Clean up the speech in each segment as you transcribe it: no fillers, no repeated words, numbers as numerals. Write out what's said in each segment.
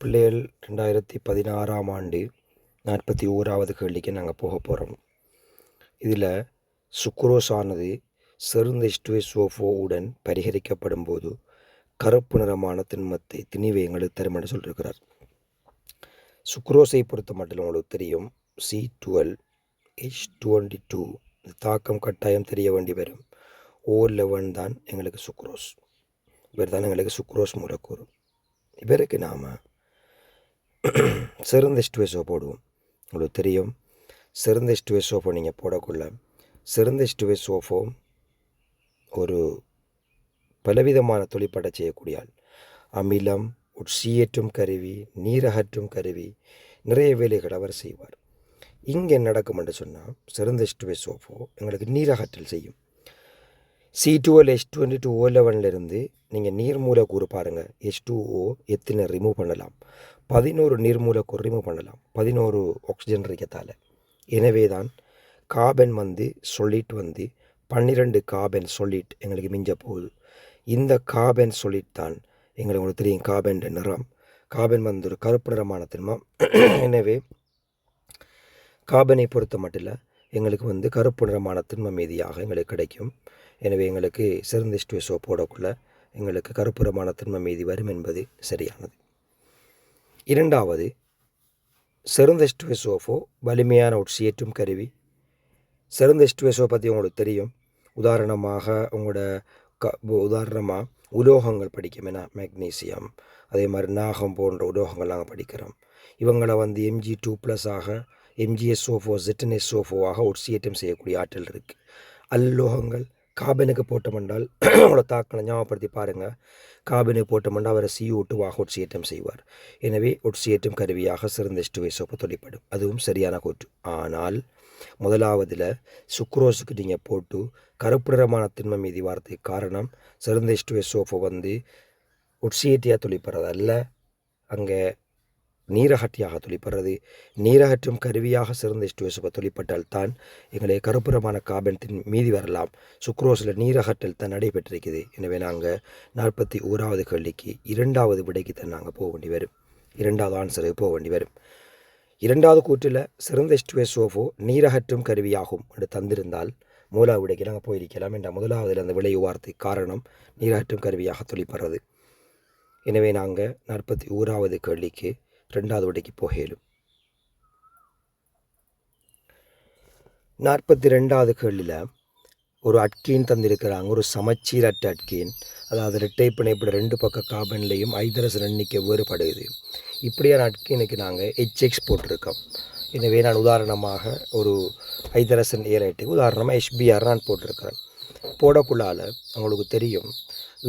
பிள்ளைகள் 2016ஆம் ஆண்டு 41வது கேள்விக்கு நாங்கள் போக போகிறோம். இதில் சுக்ரோஸ் ஆனது செறிந்த H2SO4 உடன் பரிகரிக்கப்படும் போது கருப்பு நிறமான திண்மத்தை திணிவை எங்களுக்கு தரும் என்று சொல்லியிருக்கிறார். சுக்ரோஸை பொறுத்த மட்டும் உங்களுக்கு தெரியும், C12H22 தாக்கம் கட்டாயம் தெரிய வேண்டி வரும். O11 தான் எங்களுக்கு சுக்ரோஸ். இவர் தான் எங்களுக்கு சுக்ரோஸ் மூலக்கூறு. இவருக்கு நாம் செறிந்த H2SO போடுவோம். உங்களுக்கு தெரியும், செறிந்த H2SO4 நீங்கள் போடக்குள்ள செறிந்த H2SO4 ஒரு பலவிதமான தொழிற்பட செய்யக்கூடிய அமிலம், உட்சியேற்றும் கருவி, நீரகற்றும் கருவி, நிறைய வேலைகள் அவர் செய்வார். இங்கே என்ன நடக்கும் என்று சொன்னால், செறிந்த H2SO4 எங்களுக்கு நீரகற்றல் செய்யும். C12H22O11 நீங்கள் நீர் மூலக்கூறு பாருங்கள், H2O எத்தனை ரிமூவ் பண்ணலாம், 11 நீர் மூலக்கூறு ரிமூவ் பண்ணலாம், 11 ஆக்சிஜன் இருக்கத்தால். எனவே தான் கார்பன் சொல்லிட் 12 கார்பன் சொல்லிட் எங்களுக்கு மிஞ்ச போகுது. இந்த கார்பன் சொல்லிட் தான் உங்களுக்கு தெரியும் கார்பன் நிறம். கார்பன் ஒரு கருப்பு நிறமான திண்மம். எனவே கார்பனை பொறுத்த மட்டும் எங்களுக்கு கருப்பு நிறமான திண்ம மீதியாக எங்களுக்கு கிடைக்கும். எனவே எங்களுக்கு செறிந்த H2SO போடக்குள்ள எங்களுக்கு கருப்பு நிறமான திண்ம மீதி வரும் என்பது சரியானது. இரண்டாவது, செறிந்த H2SO4 வலிமையான உட்சியேற்றும் கருவி. செறிந்த H2SO பற்றி உங்களுக்கு தெரியும். உதாரணமாக உதாரணமாக உலோகங்கள் படிக்கும். ஏன்னா மெக்னீசியம், அதே மாதிரி நாகம் போன்ற உலோகங்கள் நாங்கள் படிக்கிறோம். இவங்களை Mg2+ ஆக MgSO4 ZnSO4 ஆக உட்சியேற்றம் செய்யக்கூடிய ஆற்றல் இருக்குது. அல்லோகங்கள் கார்பனுக்கு போட்டோம்னால் அவங்களோட தாக்கலை ஞாபகப்படுத்தி பாருங்கள். கார்பனுக்கு போட்டோம்னால் அவரை CO2 ஆக உட்சியேற்றம் செய்வார். எனவே உட்சியேற்றும் கருவியாக செறிந்த H2SO தொழிற்படும். அதுவும் சரியான கூற்று. ஆனால் முதலாவதில் சுக்ரோஸுக்கு நீங்கள் போட்டு கருப்பு நிறமான திண்ம மீதி வார்த்தைக்கு காரணம் செறிந்த H2SO4 உட்சியேற்றியாக தொழிற்படுறது அல்ல, அங்கே நீரகட்டியாக தொழிற்படுறது. நீரகற்றும் கருவியாக செறிந்த H2SO தொழிற்பட்டால் தான் எங்களை கருப்புறமான கார்பன் மீதி வரலாம். சுக்ரோஸில் நீரகற்றல் தான் நடைபெற்றிருக்குது. எனவே நாங்கள் 41வது கேள்விக்கு இரண்டாவது விடைக்கு தான் நாங்கள் போக வேண்டி வரும். இரண்டாவது ஆன்சருக்கு போக வேண்டி வரும். இரண்டாவது கூற்றில் செறிந்த H2SO4 நீரகற்றும் கருவியாகும் என்று தந்திருந்தால் மூலாவது விடைக்கு நாங்கள் போயிருக்கலாம். என்ற முதலாவதில் அந்த விளை வார்த்தை காரணம் நீரகற்றும் கருவியாக தொழிற்படுறது. எனவே நாங்கள் 41வது கேள்விக்கு ரெண்டாவது விடைக்கு போகலும். 42வது கேள்வியில் ஒரு அட்கீன் தந்திருக்கிறாங்க. ஒரு சமச்சீரற்ற அட்கீன், அதாவது இரட்டை பிணைப்பு ரெண்டு பக்க கார்பன்லையும் ஐதரசன் எண்ணிக்கை வேறுபடுது. இப்படியான அட்கீனுக்கு நாங்கள் HX போட்டிருக்கோம். எனவே நான் உதாரணமாக ஒரு ஐதரசன் ஏலைட்டுக்கு உதாரணமாக HBr நான் போட்டிருக்கிறேன். போடக்குள்ளால் உங்களுக்கு தெரியும்,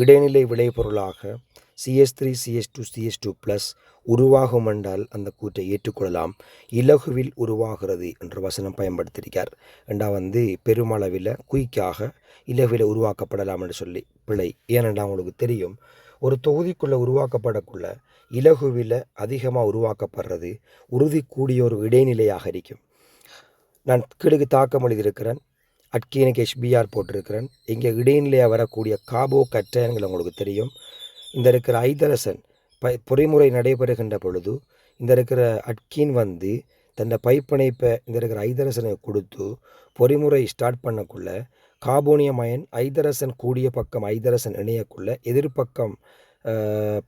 இடைநிலை விளைபொருளாக CH3CH2CH2+ உருவாகும் என்றால் அந்த கூற்றை ஏற்றுக்கொள்ளலாம். இலகுவில் உருவாகிறது என்ற வசனம் பயன்படுத்தியிருக்கார். ரெண்டா பெருமளவில் குயிக்காக இலகுவில் உருவாக்கப்படலாம் என்று சொல்லி பிழை. ஏனென்றால் உங்களுக்கு தெரியும், ஒரு தொகுதிக்குள்ளே உருவாக்கப்படக்குள்ள இலகுவில் அதிகமாக உருவாக்கப்படுறது உறுதி கூடிய ஒரு இடைநிலையாக இருக்கும். நான் கீழுக்கு தாக்கம் எழுதியிருக்கிறேன். அட்கீனுக்கு HBr போட்டிருக்கிறேன். இங்கே இடைநிலையாக வரக்கூடிய கார்போ கட்டையன்கள் உங்களுக்கு தெரியும். இந்த இருக்கிற ஐதரசன் பொறிமுறை நடைபெறுகின்ற பொழுது இந்த இருக்கிற அட்கீன் தன்னை பைப்பிணைப்பை இந்த இருக்கிற ஐதரசனை கொடுத்து பொறிமுறை ஸ்டார்ட் பண்ணக்குள்ள கார்போனியம் அயன் ஐதரசன் கூடிய பக்கம் ஐதரசன் இணையக்குள்ள எதிர்பக்கம்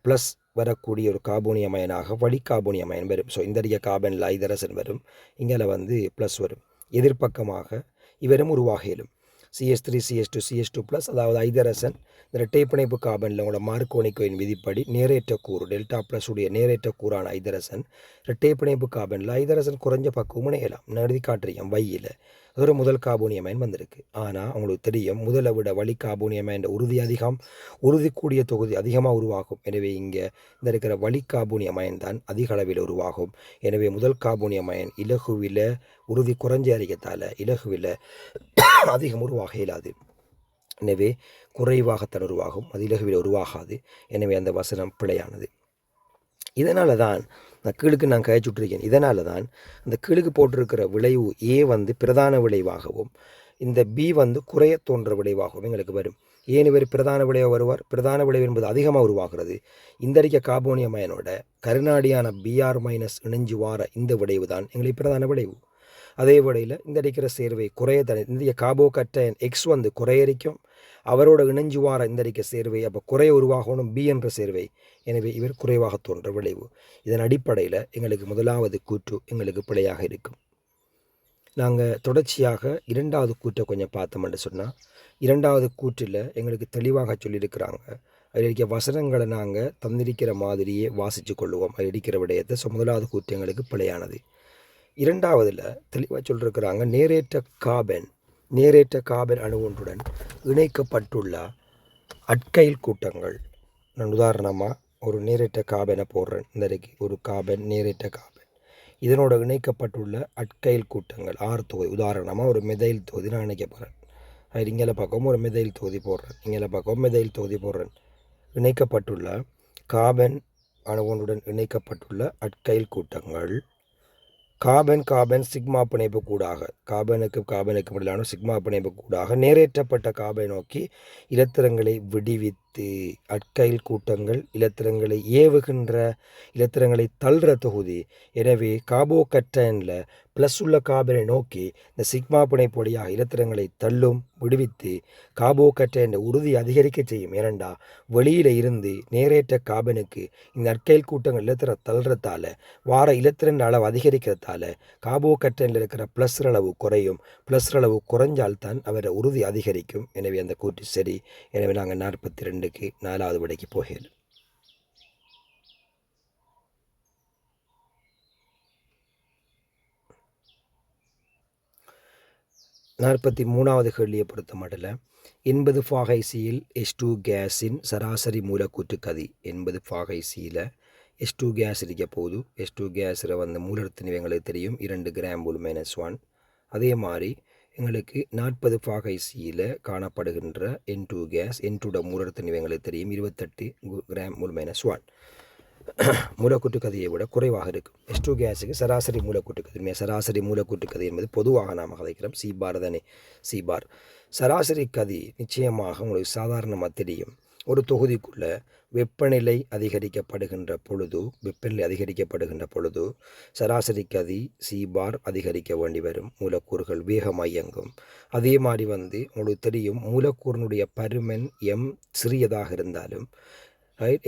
ப்ளஸ் வரக்கூடிய ஒரு கார்போனியம் அயனாக வழி கார்போனியம் அயன் வரும். ஸோ இந்த இருக்க கார்பனில் ஐதரசன் வரும், இங்கே ப்ளஸ் வரும். எதிர்பக்கமாக இவரும் உருவாக இயலும். CH3CH2CH2+, அதாவது ஐதரசன் இந்த இரட்டை பிணைப்பு கார்பனில் உங்களோட மார்க்கோனிக்கோயின் விதிப்படி நேரேற்ற கூறு டெல்டா+ உடைய நேரேற்ற கூறான ஐதரசன் இரட்டை பிணைப்பு கார்பனில் ஐதரசன் குறைஞ்ச பக்கமும் இணையலாம். எழுதி காட்டுறீங்க வையில் ஒரு முதல் கார்போனியமைன் வந்திருக்கு. ஆனால் உங்களுக்கு தெரியும், முதலை விட வழி கார்போனியமைன் உறுதி அதிகம், உறுதி கூடிய தொகுதி அதிகமாக உருவாகும். எனவே இங்கே இந்த இருக்கிற வழி கார்போனியமைன் தான் அதிக அளவில் உருவாகும். எனவே முதல் கார்போனியமைன் இலகுவில் உறுதி குறைஞ்ச அறிக்கத்தால் இலகுவில் அதிகம் உருவாக இயலாது. எனவே குறைவாகத்தான் உருவாகும், அது இலகுவில் உருவாகாது. எனவே அந்த வசனம் பிழையானது. இதனால தான் இந்த கீழுக்கு நான் கழிச்சுட்ருக்கேன். இதனால தான் இந்த கீழுக்கு போட்டிருக்கிற விளைவு A பிரதான விளைவாகவும் இந்த B குறைய தோன்ற விளைவாகவும் எங்களுக்கு வரும். ஏன் இவர் பிரதான விளைவு வருவார்? பிரதான விளைவு என்பது அதிகமாக உருவாகிறது. இந்த அடிக்க கார்போனியம் அயனோட கருநாடியான Br- இணைஞ்சு வார இந்த விளைவு தான் எங்களுக்கு பிரதான விளைவு. அதே வேளையில் இந்த அடிக்கிற சேர்வை குறைய இந்த கார்போகட்டைன் எக்ஸ் வந்து குறையரிக்கும், அவரோட இணைஞ்சு வார இந்த அடிக்க சேர்வை அப்போ குறைய உருவாகணும் பி என்ற சேர்வை. எனவே இவர் குறைவாக தோன்ற விளைவு. இதன் அடிப்படையில் எங்களுக்கு முதலாவது கூற்று எங்களுக்கு பிழையாக இருக்கும். நாங்கள் தொடர்ச்சியாக இரண்டாவது கூற்றை கொஞ்சம் பார்த்தோம்னு சொன்னால், இரண்டாவது கூற்றில் எங்களுக்கு தெளிவாக சொல்லியிருக்கிறாங்க. அதில் இருக்கிற வசனங்களை நாங்கள் தந்திருக்கிற மாதிரியே வாசித்து கொள்ளுவோம். அதில் இருக்கிற விடயத்தை. முதலாவது கூற்று எங்களுக்கு பிழையானது. இரண்டாவதில் தெளிவாக சொல்லியிருக்கிறாங்க, நேரேற்ற கார்பன் அணு ஒன்றுடன் இணைக்கப்பட்டுள்ள அட்கைல் கூட்டங்கள். நான் உதாரணமாக ஒரு நேரேற்ற கார்பனை போடுறேன். இந்த ஒரு கார்பன், நேரேற்ற கார்பன், இதனோட இணைக்கப்பட்டுள்ள அட்கைல் கூட்டங்கள் 6 தொகுதி. உதாரணமாக ஒரு மெதைல் தொகுதி நான் இணைக்க போகிறேன். அது இங்கே பக்கம் ஒரு மெதைல் தொகுதி போடுறேன், இங்கே பக்கம் மெதைல் தொகுதி போடுறேன். இணைக்கப்பட்டுள்ள கார்பன் அணுவொன்றுடன் இணைக்கப்பட்டுள்ள அட்கைல் கூட்டங்கள் கார்பன் சிக்மா பிணைப்பு கூடாக, கார்பனுக்கு இடையிலான சிக்மா பிணைப்பு கூடாக நேரேற்றப்பட்ட கார்பனை நோக்கி இலத்திரங்களை விடுவித்து, அட்கைல் கூட்டங்கள் இலத்திரங்களை ஏவுகின்ற, இலத்திரங்களை தள்ளுற தொகுதி. எனவே கார்போகட்டைனில் ப்ளஸ் உள்ள கார்பனை நோக்கி இந்த சிக்மா பிணைப்பு வழியாக இலத்திரங்களை தள்ளும், விடுவித்து கார்போகட்டைன் உறுதி அதிகரிக்க செய்யும். ஏனண்டா வெளியில் இருந்து நேரேற்ற கார்பனுக்கு இந்த அட்கைல் கூட்டங்கள் இலத்திரம் தள்ளுறதால வார இலத்திரன் அளவு அதிகரிக்கிறதால கார்போகட்டைனில் இருக்கிற ப்ளஸ் அளவு குறையும். ப்ளஸ் அளவு குறைஞ்சால்தான் அவரை உறுதி அதிகரிக்கும். எனவே அந்த கூற்று சரி. எனவே நாங்கள் 42க்கு 4வது விடைக்கு போகல. 43வது கேள்வியை பொறுத்த மட்டும் 80 ஃபாகைசியில் H2 கேஸின் சராசரி மூலக்கூற்று கதி. 80 ஃபாகைசியில் H2 கேஸ் இருக்க போது, H2 கேஸில் வந்து மூலத்திணிவு எங்களுக்கு தெரியும் 2 கிராம் மூல் -1. அதே மாதிரி எங்களுக்கு 40 ஃபாகைசியில் காணப்படுகின்ற N2 கேஸ், N2 மூலத்திணிவு எங்களுக்கு தெரியும் 28 கிராம் மூல் -1. மூலக்கூற்று கதியை விட குறைவாக இருக்கும். H2 கேஸுக்கு சராசரி மூலக்கூற்று கதி, சராசரி மூலக்கூற்று கதி என்பது பொதுவாக நாம் கதைக்கிறோம் C-பார் தானே, C-பார். சராசரி கதி நிச்சயமாக உங்களுக்கு சாதாரணமாக தெரியும். ஒரு தொகுதிக்குள்ள வெப்பநிலை அதிகரிக்கப்படுகின்ற பொழுது சராசரி கதி C-பார் அதிகரிக்க வேண்டி வரும். மூலக்கூறுகள் வேகமாக இயங்கும். அதே மாதிரி வந்து உங்களுக்கு தெரியும், மூலக்கூறினுடைய பருமன் M சிறியதாக இருந்தாலும்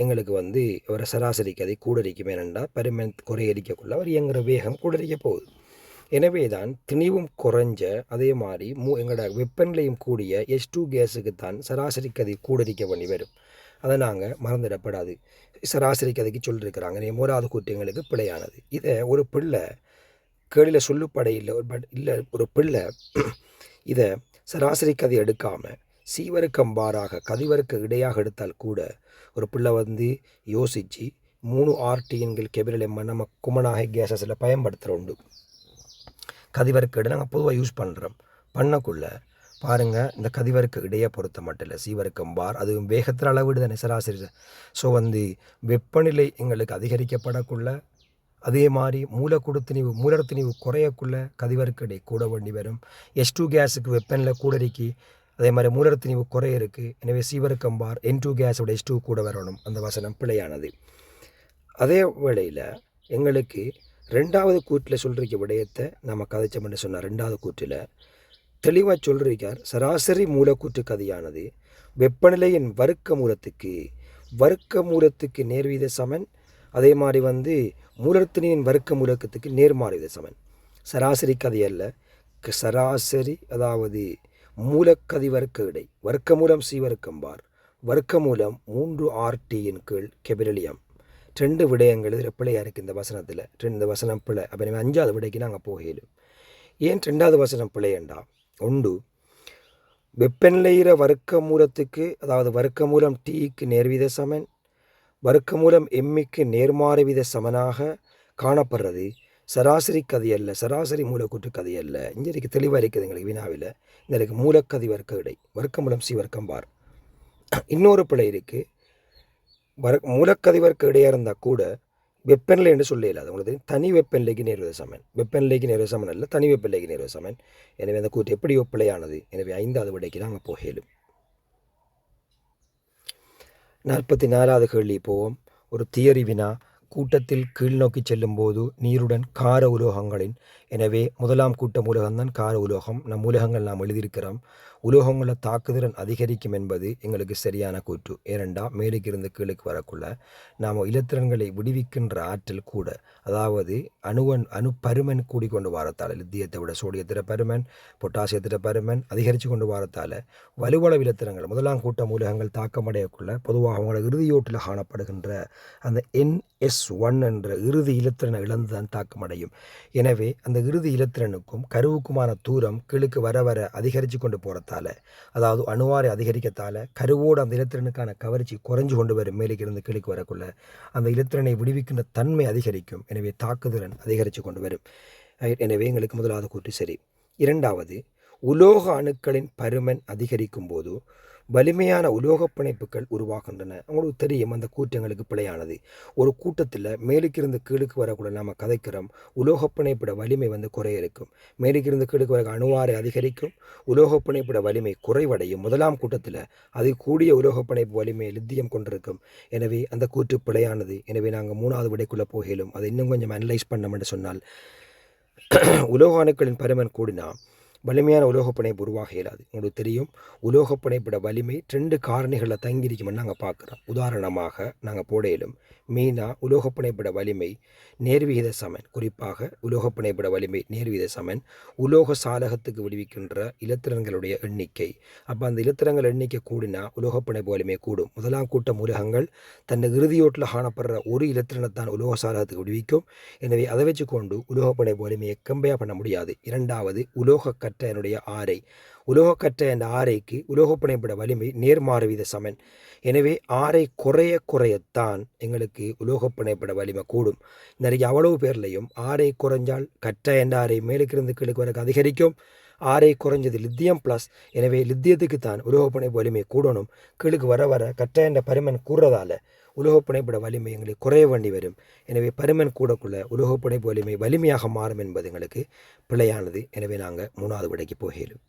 எங்களுக்கு வந்து ஒரு சராசரி கதை கூடரிக்கும். ஏனென்றா பருமன் குறையரிக்கக்குள்ள அவர் இயங்குகிற வேகம் கூடரிக்க போகுது. எனவே தான் திணிவும் குறைஞ்ச அதே மாதிரி எங்களோட வெப்பநிலையும் கூடிய H2 கேஸுக்கு தான் சராசரி கதை கூடரிக்க வேண்டி வரும். அதை நாங்கள் மறந்துடப்படாது. சராசரி கதைக்கு சொல்லியிருக்கிறாங்க. மூணாவது கூற்று எங்களுக்கு பிழையானது. இதை ஒரு பிள்ளை கேளில் சொல்லுப்படை இல்லை ஒரு பிள்ளை இதை சராசரி கதை எடுக்காமல் சீவருக்கம்பாராக கதிவருக்கு இடையாக எடுத்தால் கூட ஒரு பிள்ளை வந்து யோசித்து 3 RTNகள் கெபிரல் நம்ம குமனாக கேஸஸில் பயன்படுத்துகிற உண்டு. கதிவருக்கு இடம் நாங்கள் பொதுவாக யூஸ் பண்ணக்குள்ள பாருங்கள், இந்த கதிவருக்கு இடையே பொறுத்த மட்டும் இல்லை சீவருக்கம் பார் அதுவும் வேகத்தில் அளவீடு தானே சராசரி. ஸோ வந்து வெப்பநிலை எங்களுக்கு அதிகரிக்கப்படக்குள்ள அதே மாதிரி மூலத்திணிவு குறையக்குள்ள கதிவருக்கு இடை கூட வேண்டி வரும். H2 கேஸுக்கு வெப்பநிலை கூடரிக்கி அதே மாதிரி மூலத்திணிவு குறைய இருக்குது. எனவே சீவருக்கம் பார் N2 கேஸோட H2 கூட வரணும். அந்த வசனம் பிழையானது. அதே வேளையில் எங்களுக்கு ரெண்டாவது கூற்றில் சொல்லிருக்க விடயத்தை நம்ம கதைச்சோம்னு சொன்னால், ரெண்டாவது கூற்றில் தெளிவாக சொல்லியிருக்கார், சராசரி மூலக்கூற்று கதியானது வெப்பநிலையின் வர்க்க மூலத்துக்கு நேர்வீத சமன். அதே மாதிரி வந்து மூலத்தினியின் வர்க்க மூலத்துக்கு நேர்மாறுவித சமன். சராசரி கதையல்ல, சராசரி அதாவது மூலக்கதி வர்க்க இடை வர்க்க மூலம் சீவருக்கம் பார் வர்க்க மூலம் 3 RTயின் கீழ் கெபிரலியம். 2 விடயங்கள் இதில் பிள்ளையாக இருக்குது இந்த வசனத்தில். 2 வசனம் பிள்ளை. அப்போ நம்ம 5வது விடைக்கு நாங்கள் போகலும். ஏன் 2வது வசனம் பிள்ளையண்டா, ஒன்று வெப்பநிலையிற வர்க்க மூலத்துக்கு அதாவது வர்க்க மூலம் Tக்கு நேர்வீத சமன், வர்க்க மூலம் எம்மிக்கு நேர்மாறு வீத சமனாக காணப்படுறது சராசரி கதி அல்ல, சராசரி மூலக்கூற்று கதி அல்ல. இங்கே தெளிவாக இருக்குது எங்களுக்கு வினாவில். இந்த மூலக்கதி வர்க்க இடை வர்க்க மூலம் சி வர்க்கம் பார். இன்னொரு பிழை இருக்குது, மூலக்கதி வர்க்க இடையாக இருந்தால் கூட வெப்பநிலை என்று சொல்ல இல்லாது. உங்களுக்கு தனி வெப்பநிலைக்கு நேர்வீத சமன், வெப்பநிலைக்கு நேர்வீத சமன் அல்ல, தனி வெப்பநிலைக்கு நேர்வீத சமன். எனவே அந்த கூற்று எப்படி பிழையானது. எனவே 5வது விடைக்கு நாங்கள் போகலும். 44வது கேள்வி போவோம். ஒரு தியரி வினா. கூட்டத்தில் கீழ்நோக்கி செல்லும் போது நீருடன் கார உலோகங்களின், எனவே முதலாம் கூட்ட மூலகம்தான் கார உலோகம். நம் மூலகங்கள் நாம் எழுதியிருக்கிறோம். உலோகங்கள தாக்குதிறன் அதிகரிக்கும் என்பது எங்களுக்கு சரியான கூற்று. ஏனெண்டா மேலுக்கு இருந்து கீழுக்கு வரக்குள்ள நாம் இலத்திரன்களை விடுவிக்கின்ற ஆற்றல் கூட, அதாவது அணு பருமன் கூடிக்கொண்டு வரத்தால், லித்தியத்தை விட சோடியத்திர பருமன், பொட்டாசியத்திர பருமன் அதிகரித்து கொண்டு வரத்தால் வலுவளவு இலத்திரங்கள் முதலாம் கூட்ட மூலகங்கள் தாக்கமடையக்குள்ள பொதுவாக அவங்களோட இறுதியோட்டில் காணப்படுகின்ற அந்த NS1 என்ற இறுதி இலத்திரனை இழந்து தான் தாக்கமடையும். எனவே அந்த இறுதி இலத்திரனுக்கும் கருவுக்குமான தூரம் கீழுக்கு வர வர அதிகரித்து கொண்டு போகிறதால, அதாவது அணுவாரை அதிகரிக்கத்தால் கருவோடு அந்த இலத்திரனுக்கான கவர்ச்சி குறைஞ்சு கொண்டு வரும். மேலுக்கு இருந்து கீழுக்கு வரக்குள்ள அந்த இலத்திரனை விடுவிக்கின்ற தன்மை அதிகரிக்கும். எனவே தாக்குதிறன் அதிகரித்து கொண்டு வரும். எனவே எங்களுக்கு முதலாவது கூற்று சரி. இரண்டாவது, உலோக அணுக்களின் பருமன் அதிகரிக்கும் போது வலிமையான உலோகப் பிணைப்புகள் உருவாகின்றன. உங்களுக்கு தெரியும் அந்த கூற்று எங்களுக்கு பிழையானது. ஒரு கூட்டத்தில் மேலுக்கிருந்து கீழுக்கு வரக்கூட நாம் கதைக்கிறோம், உலோகப் பிணைப்பிட வலிமை குறைய இருக்கும். மேலுக்கிருந்து கீழுக்கு வர அணுவாரை அதிகரிக்கும், உலோகப் பிணைப்பிட வலிமை குறைவடையும். முதலாம் கூட்டத்தில் அது கூடிய உலோகப் பிணைப்பு வலிமை லித்தியம் கொண்டிருக்கும். எனவே அந்த கூற்று பிழையானது. எனவே நாங்கள் மூணாவது விடைக்குள்ளே போகலும் அதை இன்னும் கொஞ்சம் அனலைஸ் பண்ணோம்னு சொன்னால், உலோக அணுக்களின் பருமன் கூடினா வலிமையான உலோகப் பிணைப்பு உருவாக இயலாது. உங்களுக்கு தெரியும் உலோகப் பிணைப்பிட வலிமை 2 காரணிகளில் தங்கியிருக்குமென்னு நாங்கள் பார்க்குறோம். உதாரணமாக நாங்கள் போடையிலும் மெயினாக உலோகப் பிணைப்பிட வலிமை நேர்விகித சமன். குறிப்பாக உலோகப் பிணைப்பிட வலிமை நேர்விகித சமன் உலோக சாலகத்துக்கு விடுவிக்கின்ற இலத்திரன்களுடைய எண்ணிக்கை. அப்போ அந்த இலத்திரங்கள் எண்ணிக்கை கூடினா உலோகப் பிணைப்பு வலிமை கூடும். முதலாம் கூட்ட மூலகங்கள் தன் இறுதியோட்டில் காணப்படுற ஒரு இலத்திரனைத்தான் உலோக சாலகத்துக்கு விடுவிக்கும். எனவே அதை வச்சுக்கொண்டு உலோகப் பிணைப்பு வலிமையை கம்பேர் பண்ண முடியாது. இரண்டாவது, உலோக கற்றையினுடைய ஆரை. உலோகக்கற்றை என்ற ஆரைக்கு உலோகப் பிணைப்பிட வலிமை நேர்மாறு வீத சமன். எனவே ஆரை குறைய குறையத்தான் எங்களுக்கு உலோகப் பிணைப்பிட வலிமை கூடும். நிறைய அவ்வளவு பேர்லையும் ஆரை குறைஞ்சால் கற்றை என்ற ஆரை மேலுக்கிருந்து கீழுக்கு வரைக்கும் அதிகரிக்கும். ஆரை குறைஞ்சது லித்தியம் ப்ளஸ். எனவே லித்தியத்துக்கு தான் உலோகப் பிணைப்பு வலிமை கூடணும். கீழுக்கு வர வர கற்றை என்ற பருமன் கூடுறதால உலோகப் பிணைப்பிட வலிமை எங்களுக்கு குறைய வேண்டி வரும். எனவே பருமன் கூடக்குள்ள உலோகப் பிணைப்பு வலிமை வலிமையாக மாறும் என்பது எங்களுக்கு பிழையானது. எனவே நாங்கள் மூணாவது விடைக்கு போகலும்.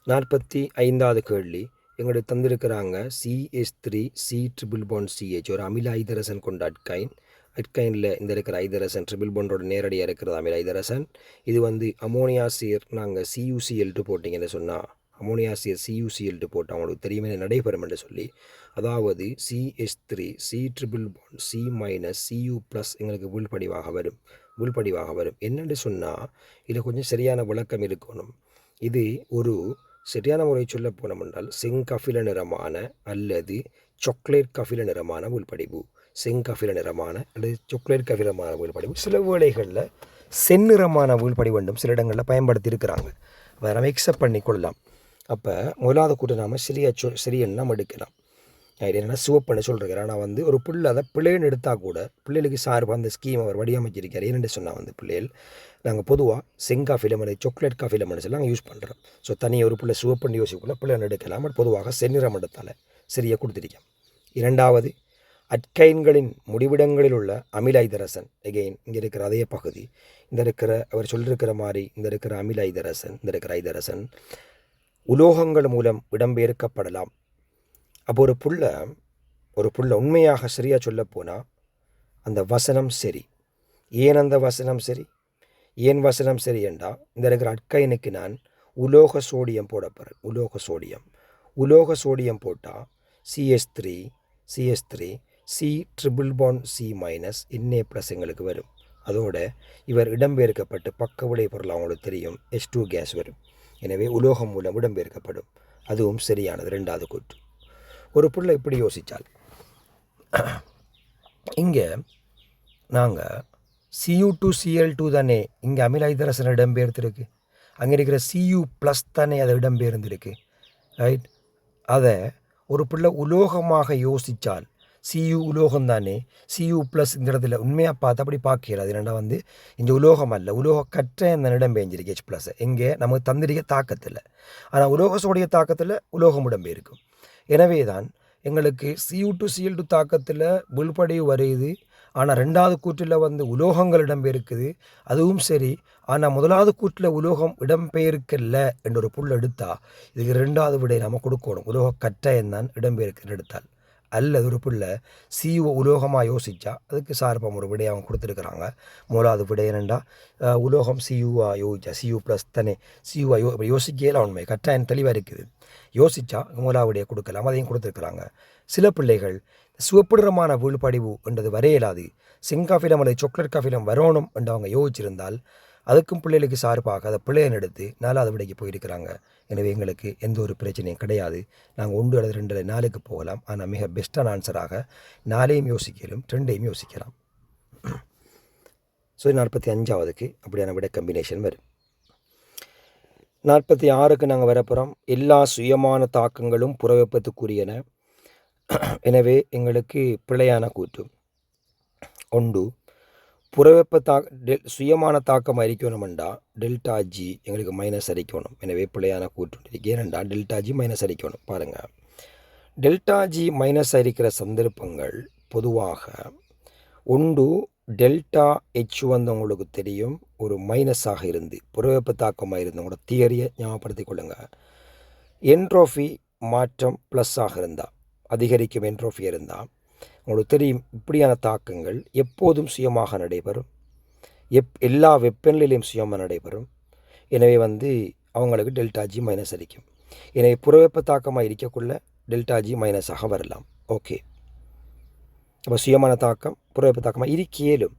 45வது கேள்வி எங்களுக்கு தந்திருக்கிறாங்க. CH3 C triple bond CH ஒரு அமில ஐதரசன் கொண்ட அட்கைன். அட்கைனில் இந்த இருக்கிற ஐதரசன் ட்ரிபிள் பாண்டோட நேரடியாக இருக்கிறது அமில ஐதரசன். இது அமோனியா சீர் நாங்கள் CuCl2 போட்டிங்கன்னு சொன்னால், அமோனியா சீர் CuCl2 போட்டு அவங்களுக்கு தெரியுமே நடைபெறும் என்று சொல்லி, அதாவது CH3 C triple bond C- Cu+ எங்களுக்கு வீழ்படிவாக வரும். என்னென்று சொன்னால் இதில் கொஞ்சம் சரியான விளக்கம் இருக்கணும். இது ஒரு சரியான முறை சொல்ல போனோம் என்றால் செங்கஃபில நிறமான அல்லது சாக்லேட் கஃபில நிறமான வீழ்படிவு. செங்கஃபில நிறமான அல்லது சாக்லேட் கஃபிலமான வீழ்படிவு. சில வேளைகளில் செந்நிறமான வீழ்படிவு என்றும் சில இடங்களில் பயன்படுத்தி இருக்கிறாங்க. அதை நம்ம எக்ஸப்ட் பண்ணி கொள்ளலாம். அப்போ முதலாவது கூட்ட நாம் சரியன்னு நம்ம எடுக்கலாம். என்னென்னா சிவப்புன்னு சொல்கிறேன். ஆனால் ஒரு பிள்ளை அதை பிள்ளைன்னு எடுத்தால் கூட பிள்ளைகளுக்கு சார்பாக அந்த ஸ்கீம் அவர் வடிவமைச்சிருக்கார். என்னென்னு சொன்னால் பிள்ளைகள் நாங்கள் பொதுவாக செங்காஃபி லெமன் சாக்லேட் காஃபி லெமன் சொல்லி நாங்கள் யூஸ் பண்ணுறோம். ஸோ தனியாக ஒரு பிள்ளை சிவப்புன்னு யோசிக்கக்குள்ள பிள்ளைன்னு எடுக்கலாம். பட் பொதுவாக செந்நிறம் எடுத்தால் சரியாக கொடுத்துருக்கேன். இரண்டாவது, அட்கைன்களின் முடிவிடங்களில் உள்ள அமில ஐதரசன். எகெயின் இங்கே இருக்கிற அதே பகுதி, இந்த இருக்கிற அவர் சொல்லியிருக்கிற மாதிரி இந்த இருக்கிற அமில ஐதரசன், இந்த இருக்கிற ஐதரசன் உலோகங்கள் மூலம் இடம்பெயர்க்கப்படலாம். அப்போ ஒரு புள்ள உண்மையாக சரியாக சொல்ல போனால் அந்த வசனம் சரி. ஏன் அந்த வசனம் சரி? ஏன் வசனம் சரி என்றால் இந்த இருக்கிற அட்கைனுக்கு நான் உலோக சோடியம் போட போகிறேன். உலோக சோடியம் போட்டால் CH3 C triple bond C- Na+ எங்களுக்கு வரும். அதோட இவர் இடம்பெயர்க்கப்பட்டு பக்க விளை பொருள் அவங்களுக்கு தெரியும் H2 கேஸ் வரும். எனவே உலோகம் மூலம் இடம்பெயர்க்கப்படும். அதுவும் சரியானது. ரெண்டாவது கூற்று. ஒரு புள்ள இப்படி யோசித்தால், இங்கே நாங்கள் Cu2Cl2 தானே இங்கே அமில ஐதரசன் இடம்பெயர்ந்திருக்கு. அங்கே இருக்கிற Cu+ தானே அதை இடம்பெயர்ந்திருக்கு, ரைட்? அதை ஒரு பிள்ளை உலோகமாக யோசித்தால் Cu உலோகம் தானே, Cu+ இந்த இடத்துல உண்மையாக பார்த்து அப்படி பார்க்கிறாது. என்னென்னா இந்த உலோகம் அல்ல, உலோக கற்றை அந்த இடம்பெயர்ந்திருக்கு H+. எங்கே நமக்கு தந்திரிக்க தாக்கத்தில். ஆனால் உலோக சோடிய தாக்கத்தில் உலோகம் இடம்பெயர்க்கும். எனவே தான் எங்களுக்கு Cu2Cl2 தாக்கத்தில் வீழ்படிவு வருது. ஆனால் ரெண்டாவது கூற்றில் வந்து உலோகங்கள் இடம்பெயர்க்குது, அதுவும் சரி. ஆனால் முதலாவது கூற்றில் உலோகம் இடம்பெயர்க்கல என்ற ஒரு புல் எடுத்தால் இதுக்கு ரெண்டாவது விடை நம்ம கொடுக்கணும். உலோக கட்டாயம் தான் இடம்பெயர்க்கிற எடுத்தால். அல்லது ஒரு புல்லை சிஓ உலோகமாக யோசித்தா அதுக்கு சார்பாக ஒரு விடையை அவங்க கொடுத்துருக்குறாங்க. மூலாவது விடை என்னென்னா உலோகம் சியூவா யோசிச்சா சியூ ப்ளஸ் தானே சியூவா யோசிக்கல உண்மை கட்டாயம் தெளிவாக இருக்குது. யோசித்தா மூலாவது விடையை கொடுக்கலாம், அதையும் கொடுத்துருக்குறாங்க. சில பிள்ளைகள் சிவப்புடரமான வீழ்படிவு என்றது வரையலாது, செங்காஃபிலம் அல்லது சாக்லேட் காஃபிலம் வரணும் என்று அவங்க யோசிச்சிருந்தால் அதுக்கும் பிள்ளைகளுக்கு சார்பாக அதை பிள்ளையன் எடுத்து 4வது விடைக்கு போயிருக்கிறாங்க. எனவே எங்களுக்கு எந்த ஒரு பிரச்சனையும் கிடையாது. நாங்கள் 1 அல்லது 2 அல்லது 4க்கு போகலாம். ஆனால் மிக பெஸ்ட்டான ஆன்சராக 4ஐயும் யோசிக்கலாம், 2ஐயும் யோசிக்கலாம். ஸோ 45வதுக்கு அப்படியான விட கம்பினேஷன் வரும். 46க்கு நாங்கள் வரப்போகிறோம். எல்லா சுயமான தாக்கங்களும் புறவெப்பத்துக்குரியன. எனவே எங்களுக்கு பிழையான கூற்று 1 புறவெப்ப சுயமான தாக்கம் அரிக்கணும்டா டெல்டா ஜி எங்களுக்கு மைனஸ் அரிக்கணும். எனவே பிழையான கூற்று ஏனெண்டா டெல்டா ஜி மைனஸ் அரிக்கணும். பாருங்கள், டெல்டா ஜி மைனஸ் அரிக்கிற சந்தர்ப்பங்கள் பொதுவாக 1 டெல்டா ஹெச் வந்து உங்களுக்கு தெரியும் ஒரு மைனஸாக இருந்து புறவெப்ப தாக்கமாக இருந்து உங்களோட தியரியை ஞாபகப்படுத்திக் கொள்ளுங்கள். என்ட்ரோஃபி மாற்றம் ப்ளஸ்ஸாக இருந்தால் அதிகரிக்கும் என்ட்ரோஃபி இருந்தால் உங்களுக்கு தெரியும் இப்படியான தாக்கங்கள் எப்போதும் சுயமாக நடைபெறும். எல்லா வெப்பநிலையிலையும் சுயமாக நடைபெறும். எனவே வந்து அவங்களுக்கு டெல்டா ஜி மைனஸ் அடிக்கும். எனவே புறவெப்ப தாக்கமாக இருக்கக்குள்ள டெல்டா ஜி மைனஸாக வரலாம். ஓகே, அப்போ சுயமான தாக்கம் புறவெப்ப தாக்கமாக இருக்கேலும்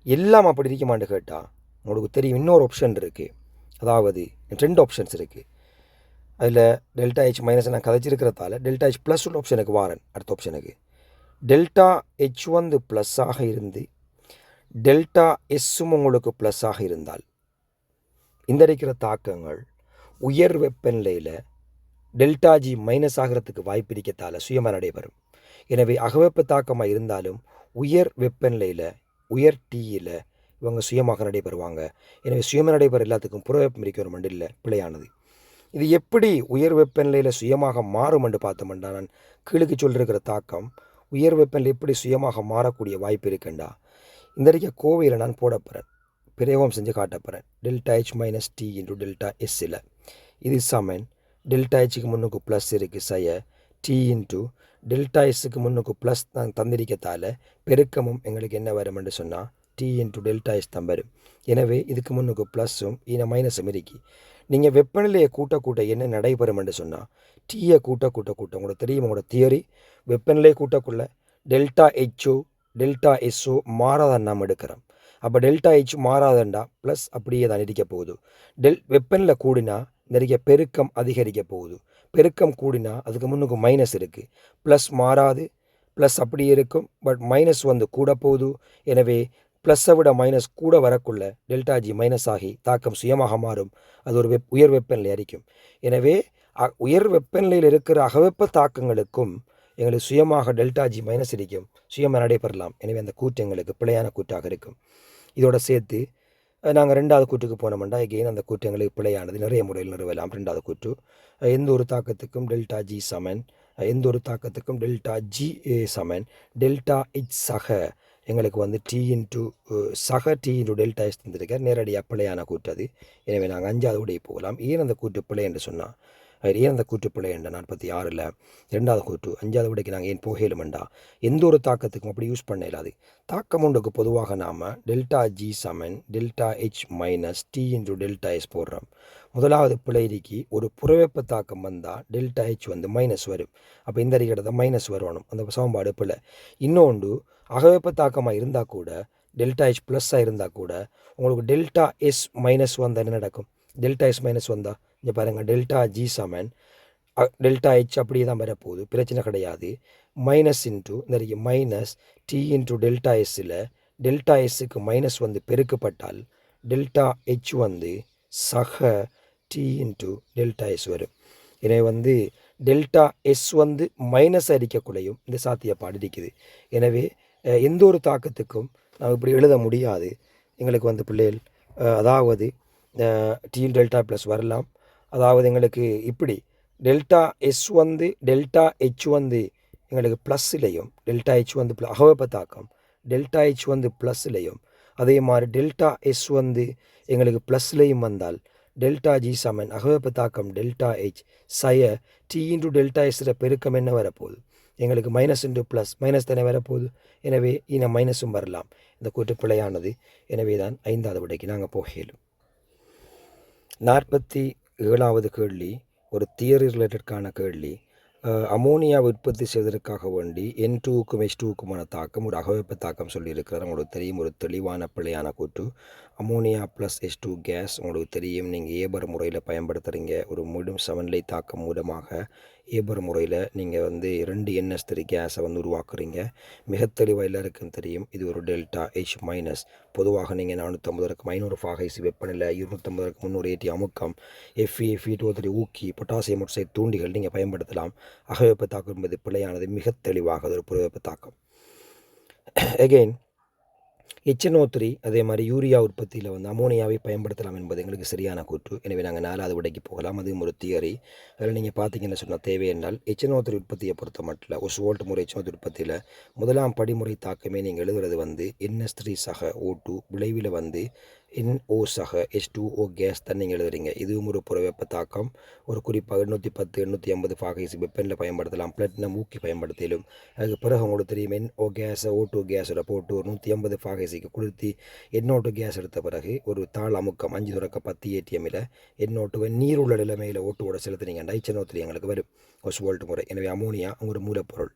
எல்லாம் அப்படி இருக்குமான்னு கேட்டால் உங்களுக்கு தெரியும் இன்னொரு ஆப்ஷன் இருக்குது. அதாவது 2 ஆப்ஷன்ஸ் இருக்குது. அதில் டெல்டா ஹெச் மைனஸ் நான் கதைச்சிருக்கிறதால டெல்டா ஹெச் ப்ளஸ் உள்ள ஆப்ஷனுக்கு வாரன். அடுத்த ஆப்ஷனுக்கு டெல்டா ஹெச் வந்து ப்ளஸ்ஸாக இருந்து டெல்டா எஸ்ஸும் உங்களுக்கு ப்ளஸ்ஸாக இருந்தால் இந்த இருக்கிற தாக்கங்கள் உயர் வெப்பநிலையில் டெல்டா ஜி மைனஸ் ஆகிறதுக்கு வாய்ப்பு இருக்கத்தால் சுயமாக நடைபெறும். எனவே அகவெப்ப தாக்கமாக இருந்தாலும் உயர் வெப்பநிலையில் உயர் டீயில் இவங்க சுயமாக நடைபெறுவாங்க. எனவே சுயமாக நடைபெற எல்லாத்துக்கும் புறவெப்பம் இருக்கணும் இல்லை, பிழையானது. இது எப்படி உயர் வெப்பநிலையில் சுயமாக மாறும் என்று பார்த்தோம்னா நான் கீழுக்கு சொல்லியிருக்கிற தாக்கம் உயர் வெப்பநிலை எப்படி சுயமாக மாறக்கூடிய வாய்ப்பு இருக்குண்டா இந்த இருக்க கோவையில் நான் போட போகிறேன், பிரயோகம் செஞ்சு காட்ட போகிறேன். Delta H minus T into delta எஸ்ஸில் இது சமன் டெல்டா ஹெச்சுக்கு முன்னுக்கு ப்ளஸ் இருக்குது செய்ய டி இன்ட்டு டெல்டா எஸ்ஸுக்கு முன்னுக்கு ப்ளஸ் தான் தந்திரிக்கத்தால் பெருக்கமும் எங்களுக்கு என்ன வரும் என்று சொன்னால் டி இன்ட்டு டெல்டா எஸ் தான் வரும். எனவே இதுக்கு முன்னுக்கு ப்ளஸ்ஸும் இன மைனஸும் இருக்கி நீங்கள் வெப்பநிலையை கூட்ட என்ன நடைபெறும் என்று சொன்னால் டீயை கூட்ட உங்களுக்கு தெரியும் உங்களோட தியரி வெப்பநிலையை கூட்டக்குள்ள டெல்டா ஹெச்சோ டெல்டா எஸ்ஸோ மாறாதான் நாம் எடுக்கிறோம். அப்போ டெல்டா ஹெச் மாறாதண்டா ப்ளஸ் அப்படியே தான் இருக்க போகுது. வெப்பநிலை கூடினா நிறைய பெருக்கம் அதிகரிக்க போகுது. பெருக்கம் கூடினா அதுக்கு முன்னுக்கு மைனஸ் இருக்குது. ப்ளஸ் மாறாது, ப்ளஸ் அப்படியே இருக்கும். பட் மைனஸ் வந்து கூட போகுது. எனவே ப்ளஸ்ஸை விட மைனஸ் கூட வரக்குள்ள டெல்டா ஜி மைனஸ் ஆகி தாக்கம் சுயமாக மாறும். அது ஒரு உயர் வெப்பநிலை அரிக்கும். எனவே உயர் வெப்பநிலையில் இருக்கிற அகவெப்ப தாக்கங்களுக்கும் எங்களுக்கு சுயமாக டெல்டா ஜி மைனஸ் அடிக்கும், சுயமாக நடைபெறலாம். எனவே அந்த கூற்று எங்களுக்கு பிழையான கூற்றாக இருக்கும். இதோட சேர்த்து நாங்கள் 2வது கூற்றுக்கு போனோம்னா எகெயின் அந்த கூற்று எங்களுக்கு பிழையானது நிறைய முறையில் நிறுவலாம். 2வது கூற்று எந்த ஒரு தாக்கத்துக்கும் டெல்டா ஜி சமன், எந்த ஒரு தாக்கத்துக்கும் டெல்டா ஜி சமன் டெல்டா ஹெச் சக எங்களுக்கு வந்து டி இன்ட்டு சக டி இன்ட்டு டெல்டா எஸ் தந்திருக்கார். நேரடியாக பிழையான கூற்று அது. எனவே நாங்கள் 5வது விடையை போகலாம். ஏன் அந்த கூற்று பிழை என்று சொன்னால் ஏன் அந்த கூற்று பிழை என்ற 46ல் 2வது கூற்று 5வது விடைக்கு நாங்கள் ஏன் போகலுமெண்டா எந்த ஒரு தாக்கத்துக்கும் அப்படி யூஸ் பண்ண இல்லாது. தாக்கம் ஒன்றுக்கு பொதுவாக நாம் டெல்டா ஜி சமன் delta H minus T into delta S போடுறோம். முதலாவது பிழைக்கு ஒரு புறவெப்ப தாக்கம் வந்தால் டெல்டா ஹெச் வந்து மைனஸ் வரும். அப்போ இந்த அறிக்கையை மைனஸ் வரணும், அந்த சமன்பாடு பிழை. இன்னொன்று அகவெப்ப தாக்கமாக இருந்தால் கூட டெல்டா ஹெச் ப்ளஸ்ஸாக இருந்தால் கூட உங்களுக்கு டெல்டா எஸ் மைனஸ் வந்தால் என்ன நடக்கும்? டெல்டா எஸ் மைனஸ் வந்தால் இங்கே பாருங்கள் டெல்டா ஜி சமன் டெல்டா ஹெச் அப்படியே தான் வரப்போகுது, பிரச்சனை கிடையாது. மைனஸ் இன்ட்டு நிறைய மைனஸ் டி இன்ட்டு டெல்டா எஸ்ஸில் டெல்டா எஸ்ஸுக்கு மைனஸ் வந்து பெருக்கப்பட்டால் டெல்டா ஹெச் வந்து சக டி இன்ட்டு டெல்டா எஸ் வரும். எனவே வந்து டெல்டா எஸ் வந்து மைனஸ் அடிக்கக்குள்ளையும் இந்த சாத்தியப்பாடு இருக்குது. எனவே எந்த ஒரு தாக்கத்துக்கும் நாம் இப்படி எழுத முடியாது. எங்களுக்கு வந்து பிள்ளைகள் அதாவது டியில் டெல்டா ப்ளஸ் வரலாம். அதாவது எங்களுக்கு இப்படி டெல்டா எஸ் வந்து டெல்டா ஹெச் வந்து எங்களுக்கு ப்ளஸ்லையும் டெல்டா ஹெச் வந்து அகவெப்ப தாக்கம் டெல்டா H வந்து ப்ளஸ்லையும் அதே மாதிரி டெல்டா S வந்து எங்களுக்கு ப்ளஸ்லையும் வந்தால் டெல்டா G சமன் அகவெப்ப தாக்கம் டெல்டா H சய T இன்டு டெல்டா எஸ்ஸில் பெருக்கம் என்ன வரப்போகுது எங்களுக்கு மைனஸ் இன்டு ப்ளஸ் மைனஸ் தானே வரப்போகுது. எனவே இன்னும் மைனஸும் வரலாம். இந்த கூட்டு பிழையானது. எனவே தான் 5வது விடைக்கு நாங்கள் போகலும். 47வது கேள்வி ஒரு தியரி ரிலேட்டட்கான கேள்வி. அமோனியா உற்பத்தி செய்வதற்காக வேண்டி N2க்கும் H2க்குமான தாக்கம் ஒரு அகவெப்ப தாக்கம் சொல்லியிருக்கிறார். உங்களுக்கு தெரியும் ஒரு தெளிவான பிழையான கூற்று. அமோனியா ப்ளஸ் H2 கேஸ் உங்களுக்கு தெரியும் நீங்கள் ஏபர் முறையில் பயன்படுத்துகிறீங்க. ஒரு முழும் சமநிலை தாக்கம் மூலமாக ஏபர் முறையில் நீங்கள் வந்து 2 NH3 கேஸை வந்து உருவாக்குறீங்க. மிக தெளிவாக எல்லாருக்கும் தெரியும் இது ஒரு டெல்டா H மைனஸ். பொதுவாக நீங்கள் 450க்கு 500 ஃபாகைசி வெப்பநிலை 250க்கு 300 AT அமுக்கம் Fe2O3 ஊக்கி பொட்டாசியம் ஆக்சைடு தூண்டிகள் நீங்கள் பயன்படுத்தலாம். அகவெப்ப தாக்கம் என்பது பிழையானது. மிக தெளிவாக அது ஒரு புறவெப்ப தாக்கம். அகெயின் HNO3 அதே மாதிரி யூரியா உற்பத்தியில் வந்து அமோனியாவை பயன்படுத்தலாம் என்பது எங்களுக்கு சரியான கூற்று. எனவே நாங்கள் 4வது விடைக்கு போகலாம். அதுவும் ஒரு தியரி. அதில் நீங்கள் பார்த்தீங்கன்னு சொன்னால் தேவை என்றால் HNO3 உற்பத்தியை பொறுத்த மட்டும் ஒஸ்வால்ட் முறை HNO3 உற்பத்தியில் முதலாம் படிமுறை தாக்கமே நீங்கள் எழுதுறது வந்து NH3 சக O2 விளைவில் வந்து NO சக H2O கேஸ் தான் நீங்கள் எழுதுறீங்க. இதுவும் ஒரு புறவெப்ப தாக்கம். ஒரு குறிப்பாக 810 850 ஃபாகைசி வெப்பநிலை பயன்படுத்தலாம். பிளாட்டினம் ஊக்கி பயன்படுத்திலும் அதுக்கு பிறகு உங்களுக்கு தெரியும் NO கேஸை O2 கேஸில் போட்டு ஒரு 150 ஃபாகைசிக்கு குளிர்த்தி NO2 கேஸ் எடுத்த பிறகு ஒரு தாள் அமுக்கம் 5-10 ATMயில் NO2 நீர் உள்ள நிலைமையில் ஓட்டுவோட செலுத்துனீங்கன்னா HNO3 எங்களுக்கு வரும் ஒஸ்வால்ட் முறை. எனவே அமோனியா ஒரு மூலப்பொருள்.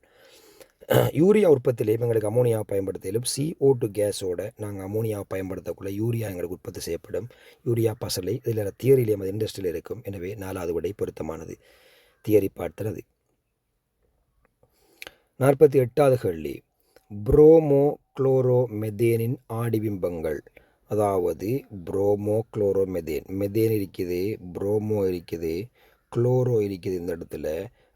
யூரியா உற்பத்தியிலையும் எங்களுக்கு அமோனியா பயன்படுத்திலும் CO2 கேஸோட நாங்கள் அமோனியா பயன்படுத்தக்குள்ள யூரியா எங்களுக்கு உற்பத்தி செய்யப்படும். யூரியா பசலை இதில் தியரியிலேயும் அது இண்டஸ்ட்ரியில் இருக்கும். எனவே 4வது விடை பொருத்தமானது. தியரி பார்த்துறது. 48வது கேள்வி புரோமோ குளோரோ மெதேனின் ஆடிபிம்பங்கள். அதாவது புரோமோ குளோரோ மெதேன் மெதேன் இருக்குது, புரோமோ இருக்குது, குளோரோ இருக்குது இந்த இடத்துல.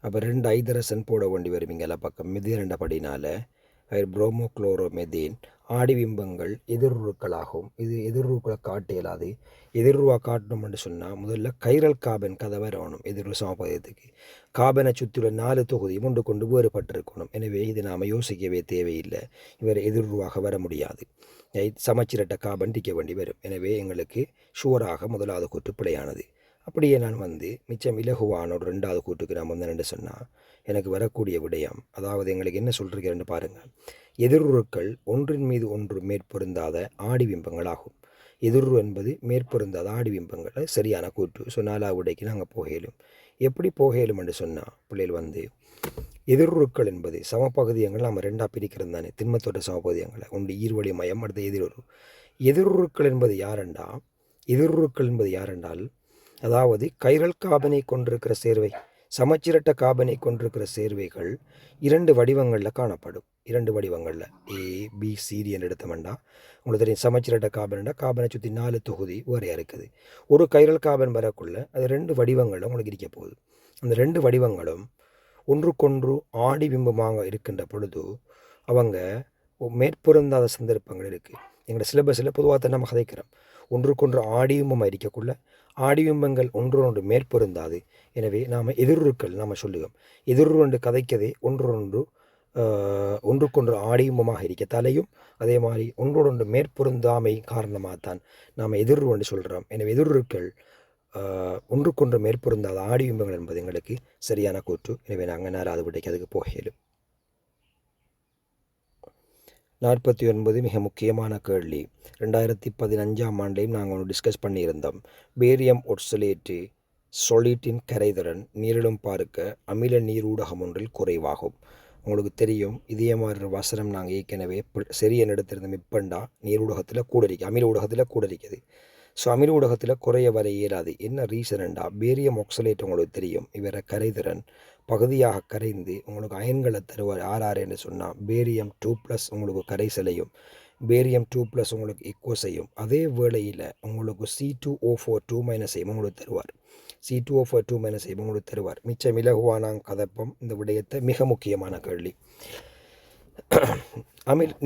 அப்போ 2 ஐதரசன் போட வேண்டி வருவீங்க எல்லா பக்கம் மெதேன் என்ற படினால புரோமோ குளோரோ மெதேன் ஆடிபிம்பங்கள் எதிர்வுக்களாகும். இது எதிர்வுக்களை காட்ட இயலாது. எதிர்வா காட்டணும்னு சொன்னால் முதல்ல கைரல் கார்பன் கதை வரணும். எதிர்வு சமபதத்துக்கு கார்பனை சுற்றியுள்ள 4 தொகுதி ஒன்று கொண்டு வேறுபட்டிருக்கணும். எனவே இது நாம் யோசிக்கவே தேவையில்லை. இவர் எதிர்வாக வர முடியாது. சமச்சீரட்ட கார்பன் டிக்க வேண்டி வரும். எனவே எங்களுக்கு ஷுவராக முதலாவது கூற்று பிழையானது. அப்படியே நான் வந்து மிச்சம் இலகுவான ஒரு 2வது கூட்டுக்கு நான் வந்தேன்னு சொன்னால் எனக்கு வரக்கூடிய விடயம் அதாவது எங்களுக்கு என்ன சொல்கிறீங்கன்னு பாருங்கள். எதிர்வுருக்கள் ஒன்றின் மீது ஒன்று மேற்பொருந்தாத ஆடிபிம்பங்கள் ஆகும். எதிர்வு என்பது மேற்பொருந்தாத ஆடிபிம்பங்கள் சரியான கூற்று. ஸோ 4வது விடைக்கு நாங்கள் போகலும். எப்படி போகலும் என்று சொன்னால் பிள்ளைகள் வந்து எதிர்வுருக்கள் என்பது சமபகுதியங்கள் நம்ம 2ஆக பிரிக்கிறது தானே. திண்மத்தோட்ட சமபகுதியங்களை ஒன்று ஈர்வழி மயம் அடுத்த எதிர்வு. எதிர்வுருக்கள் என்பது யாரென்றால் அதாவது கைரல் கார்பனை கொண்டிருக்கிற சேர்வை சமச்சீரட்ட கார்பனை கொண்டிருக்கிற சேர்வைகள் 2 வடிவங்களில் காணப்படும். 2 வடிவங்களில் ABCD என்று எடுத்தோம்னா உங்களுக்கு தெரியும். சமச்சீரட்ட கார்பன்டா கார்பனை சுற்றி 4 தொகுதி வேறையாக இருக்குது. ஒரு கைரல் கார்பன் வரக்குள்ள அது 2 வடிவங்களில் உங்களுக்கு இருக்க போகுது. அந்த 2 வடிவங்களும் ஒன்றுக்கொன்று ஆடிபிம்பமாக இருக்கின்ற பொழுது அவங்க மேற்பொருந்தாத சந்தர்ப்பங்கள் இருக்குது. எங்களோட சிலபஸில் பொதுவாக நம்ம கதைக்கிறோம். ஒன்றுக்கொன்று ஆடிபிம்பமாக இருக்கக்குள்ள ஆடிபிம்பங்கள் ஒன்றொன்று மேற்பொருந்தாது. எனவே நாம் எதிர்வுருக்கள் நாம் சொல்லுவோம். எதிர்வு கதைக்கதே ஒன்றுக்கொன்று ஆடிபிம்பமாக இருக்க தலையும் அதே மாதிரி ஒன்றொன்று மேற்பொருந்தாமை காரணமாகத்தான் நாம் எதிர்வு என்று சொல்கிறோம். எனவே எதிர்வுருக்கள் ஒன்றுக்கொன்று மேற்பொருந்தாத ஆடிபிம்பங்கள் என்பது எங்களுக்கு சரியான கூற்று. எனவே நாங்கள் 4வது விடைக்கு அதுக்கு போகலும். 49 மிக முக்கியமான கேள்வி. 2015ஆம் ஆண்டையும் நாங்கள் ஒன்று டிஸ்கஸ் பண்ணியிருந்தோம். பேரியம் ஒட்சலேட்டு சொலிட்டின் கரைதிறன் நீரிலும் பார்க்க அமில நீரூடகம் ஒன்றில் குறைவாகும். உங்களுக்கு தெரியும் இதே மாதிரி வசனம் நாங்கள் ஏற்கனவே சரியான எடுத்திருந்த மிப்பண்டா நீரூடகத்தில் கூட இருக்குது, அமில ஊடகத்தில் கூட இருக்குது. ஸோ அமில ஊடகத்தில் குறைய வர இயலாது. என்ன ரீசன்டா பேரியம் ஒக்சலேட் உங்களுக்கு தெரியும் இவரை கரைதிறன் பகுதியாக கரைந்து உங்களுக்கு அயன்களை தருவார். RR என்று சொன்னால் பேரியம் 2+ உங்களுக்கு கரைசலையும் பேரியம் 2+ உங்களுக்கு எக்கோ செய்யும். அதே வேளையில் உங்களுக்கு C2O4 2- உங்களுக்கு தருவார். C2O4 2- உங்களுக்கு தருவார். மிச்சம் இலகுவான கதப்பம் இந்த விடயத்தை மிக முக்கியமான கேள்வி.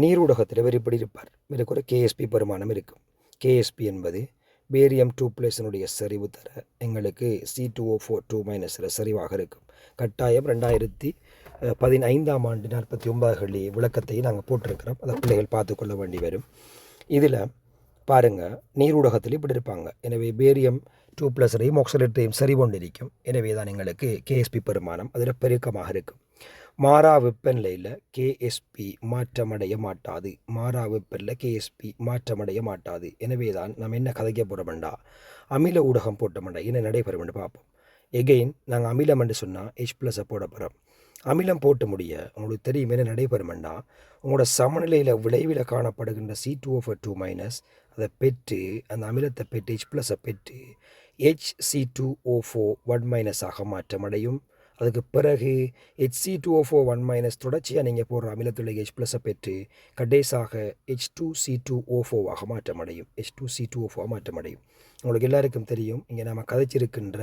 நீரூடகத்தில் இவர் இப்படி இருப்பார். இவருக்கு ஒரு KSP பெருமானம் இருக்கும். KSP என்பது பேரியம் 2+ சரிவு தர எங்களுக்கு C2O4 2- சரிவாக இருக்கும். கட்டாயம் 2000 15ஆம் ஆண்டு 49 விளக்கத்தை நாங்கள் போட்டிருக்கிறோம். அதை பிள்ளைகள் பார்த்து கொள்ள வேண்டி வரும். இதில் பாருங்கள், நீரூடகத்தில் இப்படி இருப்பாங்க. எனவே பேரியம் 2+ஐயும் ஆக்சலேட்டையும் சரி கொண்டிருக்கும். எனவே தான் எங்களுக்கு கேஎஸ்பி பெருமானம் அதில் பெருக்கமாக இருக்கும். மாறா வெப்பநிலையில் கேஎஸ்பி மாற்றமடைய மாட்டாது. மாறா வெப்பநிலையில் கேஎஸ்பி மாற்றமடைய மாட்டாது. எனவே தான் நம்ம என்ன கதைக்க போகிறோம்டா, அமில ஊடகம் போட்டோம்டா என்ன நடைபெறும்னு பார்ப்போம். எகெயின் நாங்கள் அமிலம் என்று சொன்னால் H+ போட போகிறோம். அமிலம் போட்டு முடிய உங்களுக்கு தெரியும் என்ன நடைபெறும்டா, உங்களோட சமநிலையில் விளைவில் காணப்படுகின்ற C2O4 அதை பெற்று அந்த அமிலத்தை பெற்று H+ பெற்று HC2O4 ஆக மாற்றமடையும். அதுக்கு பிறகு HC2O4 தொடர்ச்சியாக நீங்கள் போடுற அமிலத்துள்ள H+ பெற்று கடைசாக H2C2O4 மாற்றமடையும். H2C2O4 மாற்றமடையும். உங்களுக்கு எல்லாருக்கும் தெரியும், இங்கே நம்ம கதைச்சிருக்கின்ற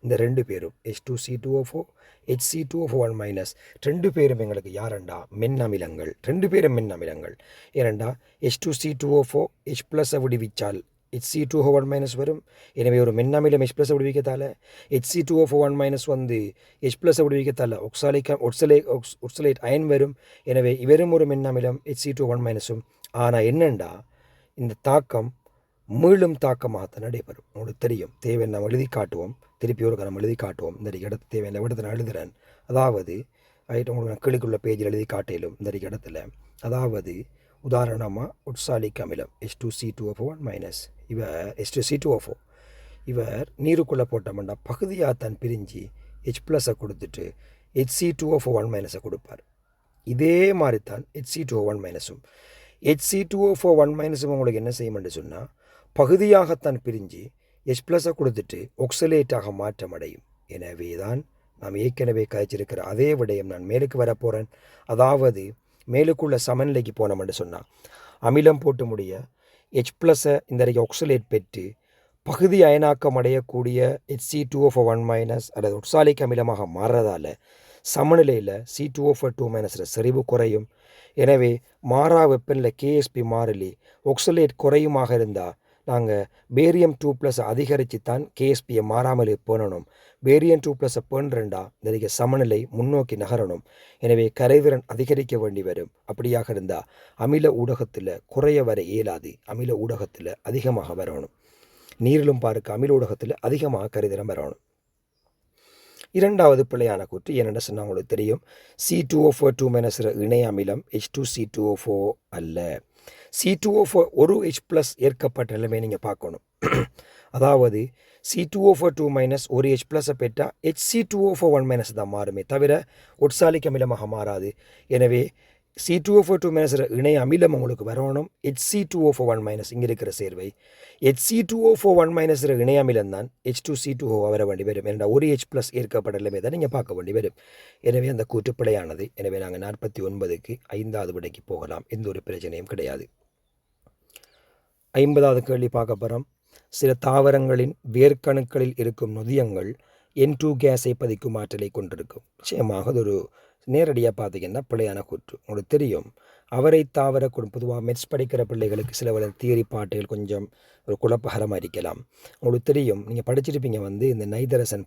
இந்த 2 பேரும் H2C2O4 HC2O4 2 பேரும் எங்களுக்கு யாரண்டா மென் அமிலங்கள். 2 பேரும் மென் அமிலங்கள். ஏனண்டா H2C2O4 H+ விடுவிச்சால் HC2O1- வரும். எனவே ஒரு மென்னமிலம் H+ விடுவிக்கத்தால் HC2O4 வந்து H+ விடுவிக்கத்தால் ஒக்சலேட் அயன் வரும். எனவே இவரும் ஒரு மென்னமிலம் HC2O1-. ஆனால் என்னண்டா இந்த தாக்கம் மீளும் தாக்கமாகத்தான் நடைபெறும். உங்களுக்கு தெரியும், தேவை நம்ம எழுதி காட்டுவோம். திருப்பி ஒரு நம்ம எழுதி காட்டுவோம். இந்த இடத்து தேவை இடத்துல நான் எழுதுகிறேன். அதாவது உங்களுக்கு நான் கிளிக்குள்ள பேஜில் எழுதி காட்டிலும் இந்த இடத்துல, அதாவது உதாரணமாக ஒட்சாலிக் அமிலம் H2C2O4- இவர் H2C2O4 இவர் நீருக்குள்ளே போட்டோம்னா பகுதியாக தான் பிரிஞ்சு H+ கொடுத்துட்டு HC2O4 கொடுப்பார். இதே மாதிரி தான் HC2O1-. HC2O4 உங்களுக்கு என்ன செய்யும்னு சொன்னால் பகுதியாகத்தான் பிரிஞ்சு H+ கொடுத்துட்டு ஒக்சலேட்டாக மாற்றமடையும். எனவே தான் நாம் ஏற்கனவே கதைச்சிருக்கிற அதே விடயம் நான் மேலுக்கு வரப்போகிறேன். அதாவது மேலுக்குள்ள சமநிலைக்கு போனோம்னு சொன்னால் அமிலம் போட்டு முடிய H+ இந்த ஒக்சலேட் பெற்று பகுதி அயனாக்கம் அடையக்கூடிய HC2O4 அல்லது ஒட்சாலிக் அமிலமாக மாறுறதால சமநிலையில் C2O4 செறிவு குறையும். எனவே மாறா வெப்பநிலை KSP மாறிலி ஒக்சலேட் குறையுமாக இருந்தால் நாங்கள் பேரியம் 2+ அதிகரித்து தான் KSPயை மாறாமல் போனணும். பேரியம் 2+ பேணுறண்டா இந்த சமநிலை முன்னோக்கி நகரணும். எனவே கரைதிறன் அதிகரிக்க வேண்டி வரும். அப்படியாக இருந்தால் அமில ஊடகத்தில் குறைய வர இயலாது. அமில ஊடகத்தில் அதிகமாக வரணும். நீரிலும் பார்க்க அமில ஊடகத்தில் அதிகமாக கரைதிறன் வரணும். இரண்டாவது பிழையான கூற்று என்னென்ன சொன்னால் உங்களுக்கு தெரியும், C2O4 இணை அமிலம் H2C2O4 அல்ல. C2O4 ஒரு H+ ஏற்கப்பட்ட நிலைமை நீங்கள் பார்க்கணும். அதாவது C2O4 ஒரு H+ பெற்றால் HC2O4 தான் மாறுமே தவிர ஒட்சாலிக் அமிலமாக மாறாது. எனவே C2O4 இணை அமிலம் உங்களுக்கு வரணும். HC2O4 இங்கே இருக்கிற சேர்வை HC2O4 இணை அமிலம் தான் H2C2O வர வேண்டி வரும். என்ற ஒரு H+ ஏற்கப்பட்ட நிலைமை தான் நீங்கள் பார்க்க வேண்டி வரும். எனவே அந்த கூற்று பிழையானது. எனவே நாங்கள் 49க்கு 5வது விடைக்கு போகலாம். எந்த ஒரு பிரச்சனையும் கிடையாது. 50வது கேள்வி பார்க்க போகிறோம். சில தாவரங்களின் வேர்க்கணுக்களில் இருக்கும் நொதியங்கள் N2 கேஸை பதிக்கும் ஆற்றலை கொண்டிருக்கும். நிச்சயமாக அது ஒரு நேரடியாக பார்த்தீங்கன்னா பிழையான கூற்று. உங்களுக்கு தெரியும், அவரை தாவர பொதுவாக மெட்ஸ் படிக்கிற பிள்ளைகளுக்கு சில வளர் தியரி பாட்டுகள் கொஞ்சம் ஒரு குழப்பகரமாக இருக்கலாம். உங்களுக்கு தெரியும், நீங்கள் படிச்சிருப்பீங்க இந்த நைதரசன்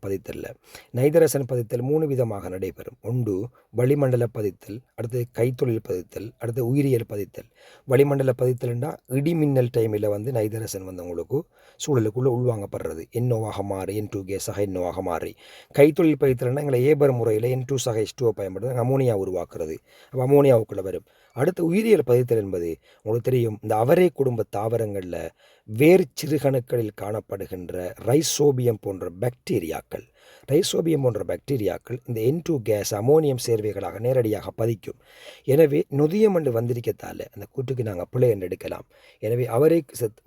பதித்தல் 3 விதமாக நடைபெறும். ஒன்று வளிமண்டல பதித்தல், அடுத்தது கைத்தொழில் பதித்தல், அடுத்து உயிரியல் பதித்தல். வளிமண்டல பதித்தல்னா இடிமின்னல் டைமில் நைதரசன் உங்களுக்கு சூழலுக்குள்ளே உள்வாங்கப்படுறது, NOவாக மாறி N2 கேஸாக NOவாக மாறி. கைத்தொழில் பதித்தல்னா எங்களை ஏபர் முறையில் N2 H2O பயன்படுறது அமோனியா உருவாக்குறது. அப்போ அமோனியாவுக்குள்ளே வரும். அடுத்து உயிரியல் பதித்தல் என்பது உங்களுக்கு தெரியும், இந்த அவரை குடும்ப தாவரங்களில் வேர் சிறுகணுக்களில் காணப்படுகின்ற ரைசோபியம் போன்ற பாக்டீரியாக்கள் இந்த N2 கேஸ் அமோனியம் சேர்வைகளாக நேரடியாக பதிக்கும். எனவே நொதியம் என்று வந்திருக்கத்தால் அந்த கூட்டுக்கு நாங்கள் பிழை என்று எடுக்கலாம். எனவே அவரை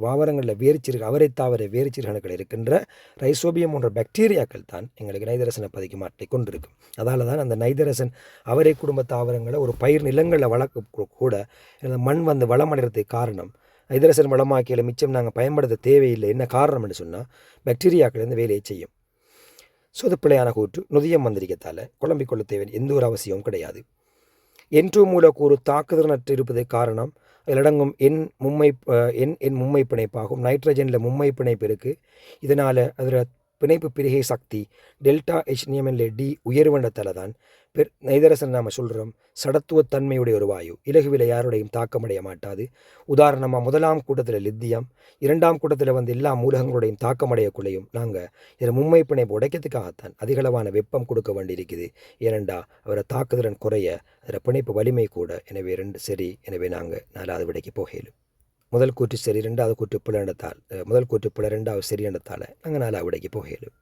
தாவரங்களில் அவரை தாவர வேறு சிறுகணுக்கள் இருக்கின்ற ரைசோபியம் போன்ற பாக்டீரியாக்கள் தான் எங்களுக்கு நைதரசனை பதிக்கும் ஆற்றலை கொண்டிருக்கும். அதால் தான் அந்த நைதரசன் அவரை குடும்ப தாவரங்களை ஒரு பயிர் நிலங்களில் வளர்க்க கூட மண் வளமடைகிறதுக்கு காரணம், நைதரசன் வளமாக்கியில் மிச்சம் நாங்கள் பயன்படுத்த தேவையில்லை. என்ன காரணம் என்று சொன்னால் பாக்டீரியாக்கள் இந்த வேலையை செய்யும். ஸோ அது பிழையான கூற்று. நொதியம் வந்திருக்கத்தால் குழம்பிக்கொள்ள தேவை எந்த ஒரு அவசியமும் கிடையாது. N2 மூலக்கூறு தாக்குதலற்று இருப்பதற்கு காரணம் அதில் அடங்கும் மும்மை பிணைப்பாகும். நைட்ரஜனில் மும்மை பிணைப்பு இருக்குது. இதனால் அதில் பிணைப்பு பிரிகை சக்தி டெல்டா H நியமனிலே D உயர்வண்டத்தால் தான் நைதரசன் நாம் சொல்கிறோம் சடத்துவத்தன்மையுடைய ஒரு வாயு. இலகுவில் யாருடையும் தாக்கமடைய மாட்டாது. உதாரணமாக முதலாம் கூட்டத்தில் லித்தியம், இரண்டாம் கூட்டத்தில் எல்லா மூலகங்களுடையும் தாக்கமடையக்குள்ளையும் நாங்கள் இதில் மும்மை பிணைப்பு உடைக்கிறதுக்காகத்தான் அதிகளவான வெப்பம் கொடுக்க வேண்டியிருக்குது. ஏனெண்டா அவரை தாக்குதிறன் குறைய அதில் பிணைப்பு வலிமை கூட. எனவே 2 சரி. எனவே நாங்கள் 4வது விடைக்கு போகலும். முதல் கூற்று சரி, 2வது கூற்று பிழை இடத்தால், முதல் கூற்று பிழை 2வது சரி இடத்தால் நாங்கள் 4வது விடைக்கு போகலும்.